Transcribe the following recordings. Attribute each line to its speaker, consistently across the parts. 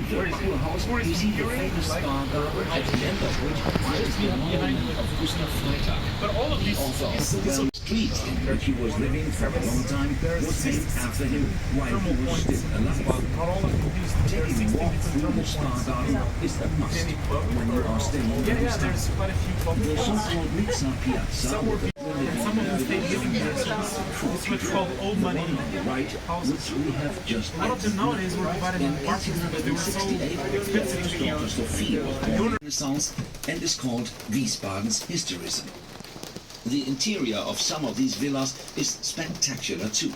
Speaker 1: Kurhaus, you see the famous scar at the end of which is the monument of Gustav Freytag.
Speaker 2: But all of
Speaker 1: The
Speaker 2: these
Speaker 1: author of the well street in which he was living for a long time was named after him while he was still alive.
Speaker 2: Not all of these.
Speaker 1: Taking a walk through the spa garden is a must when you are staying in
Speaker 2: Yeah,
Speaker 1: this town.
Speaker 2: there's quite a few
Speaker 1: The
Speaker 2: bubbles.
Speaker 1: so-called Nizza Piazza with the
Speaker 2: Some of them stayed living there, so this is what's called old money
Speaker 1: right,
Speaker 2: houses.
Speaker 1: which we have just
Speaker 2: A lot of them nowadays were divided in apartments because they were so expensive to
Speaker 1: daughter
Speaker 2: use.
Speaker 1: Sophie was born in Renaissance and is called Wiesbaden's historism. The interior of some of these villas is spectacular too.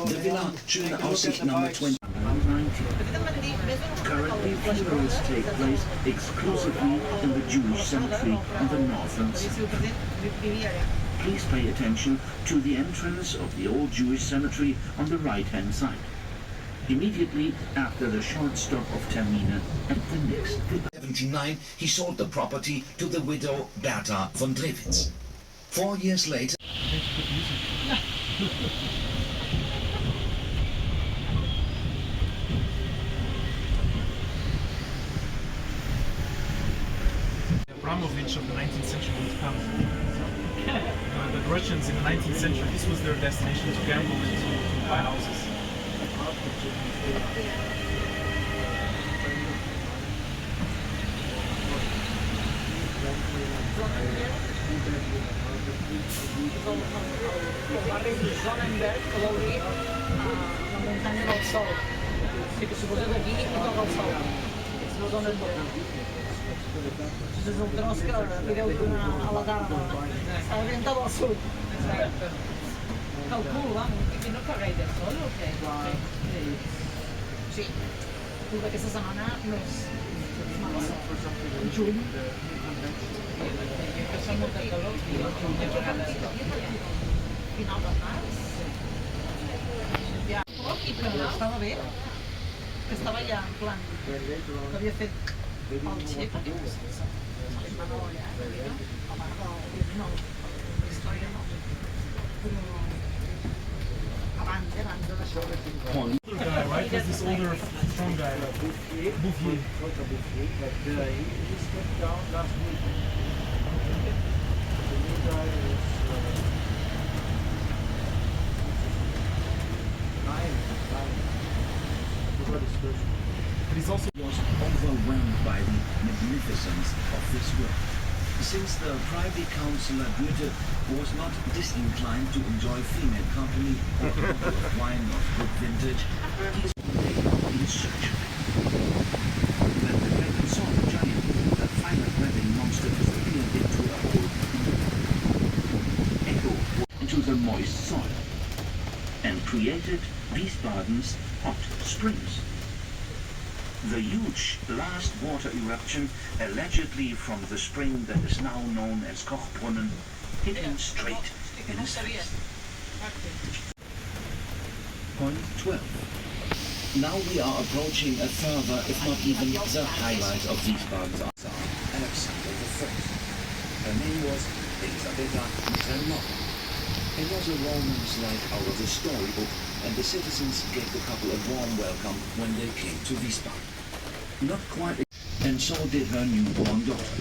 Speaker 1: The villa Schöne Aussicht number 20. Currently, funerals take place exclusively in the Jewish cemetery on the northern side. Please pay attention to the entrance of the old Jewish cemetery on the right-hand side, immediately after the short stop of Termine at the next villa. 1979, he sold the property to the widow Bertha von Drewitz. 4 years later,
Speaker 2: Abramovich of the 19th century would come. The Russians in the 19th century, this was their destination to gamble and to buy houses.
Speaker 3: El barri de Sonnenberg, que vol dir la muntanya del sol. O sigui que suposa d'aquí i toca el sol. És la zona de... És el tros que li deu donar a la tarda. Està orientat al sud. Calculo, vamos. I no fa gaire sol o què? Sí. Aquesta setmana no és mala sol. En juny. Fa molta calor. Final de març. Ja, i que estava bé, que estava ja en plan, que havia fet el xec, que li va anar allà, a part del no, la història no, però abans d'això.
Speaker 2: Older guy, right? Was this older, strong guy? Bouffier.
Speaker 4: But he stepped down last week. The new guy is nine.
Speaker 2: But he's also
Speaker 1: was overwhelmed by the magnificence of this work. Since the Privy Councillor Goethe was not disinclined to enjoy female company or a bottle of wine of good vintage, he is in search of it. When the dragon saw the giant, the violet webbing monster disappeared into a hole in the echo into the moist soil and created Wiesbaden's hot springs. The huge last water eruption, allegedly from the spring that is now known as Kochbrunnen, hit him straight in his face. Point 12. Now we are approaching a further, if not even the highlight of Wiesbaden's art, Alexander I. Her name was Elisabetta Michailova. It was a romance like out of a storybook, and the citizens gave the couple a warm welcome when they came to Wiesbaden. Not quite, and so did her newborn daughter.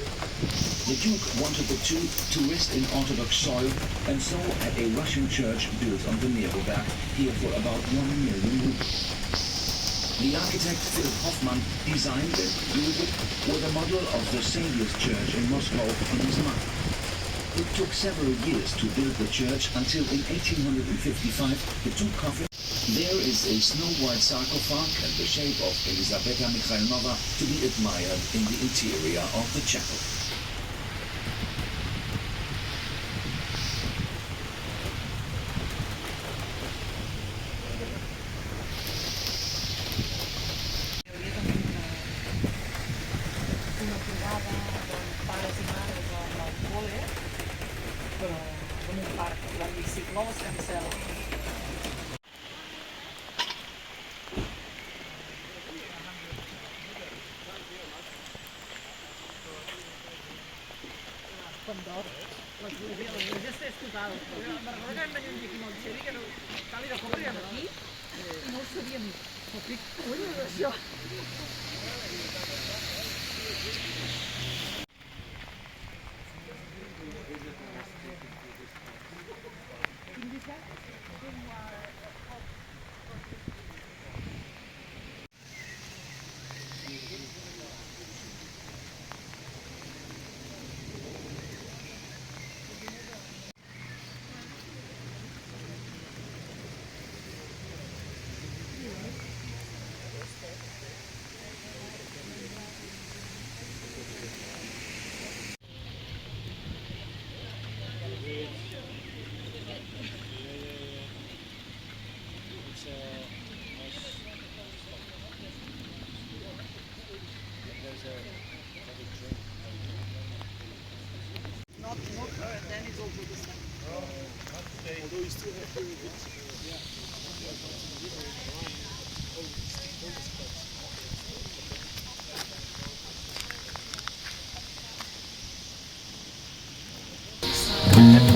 Speaker 1: The Duke wanted the two to rest in Orthodox soil, and so had a Russian church built on the Neroberg here for about 1 million rubles. The architect Philip Hoffmann designed and built it with a model of the Saviour's Church in Moscow in his mind. It took several years to build the church until in 1855 the two coffins. There is a snow-white sarcophague in the shape of Elisabetta Michailova to be admired in the interior of the chapel.
Speaker 3: total. Me'n recordo que vam venir un dia aquí amb el Xevi, que no, tal i de cop arribem aquí i no ho sabíem. Not her, and then it's also the same.
Speaker 4: Although you still have to do it.